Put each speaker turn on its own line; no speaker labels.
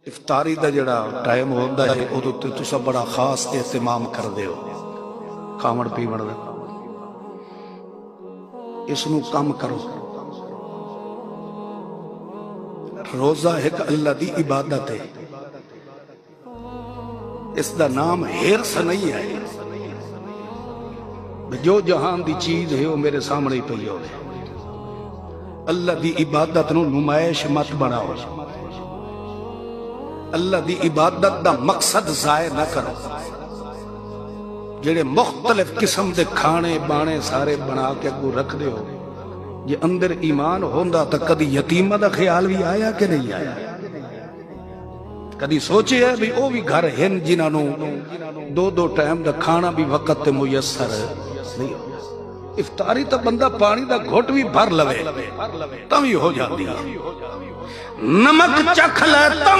افطاری دا جڑا ٹائم ہوندا ہے اودوں تے تساں بڑا خاص اہتمام کردے ہو کھاون پیون دا، اس نو کم کرو۔ روزہ ایک اللہ دی عبادت ہے، اس دا نام ہرس نہیں ہے، جو جہان دی چیز ہے وہ میرے سامنے ہی پئی ہوے۔ اللہ دی عبادت نو نمائش مت بناؤ، اللہ دی عبادت دا مقصد ضائع نہ کرو۔ جڑے مختلف قسم دے کھانے بانے سارے بنا کے اگوں رکھ دے ہو، جے اندر ایمان ہوندا تا کدی یتیمہ دا خیال بھی آیا کہ نہیں آیا؟ کدی سوچے ہے بھی او بھی گھر ہن جنہاں نو دو دو ٹائم دا کھانا بھی وقت تے میسر نہیں ہو۔ افطاری تا بندہ پانی دا گھٹ بھی بھر لوے تاں بھی ہو جاندی، نمک چکھ لے تاں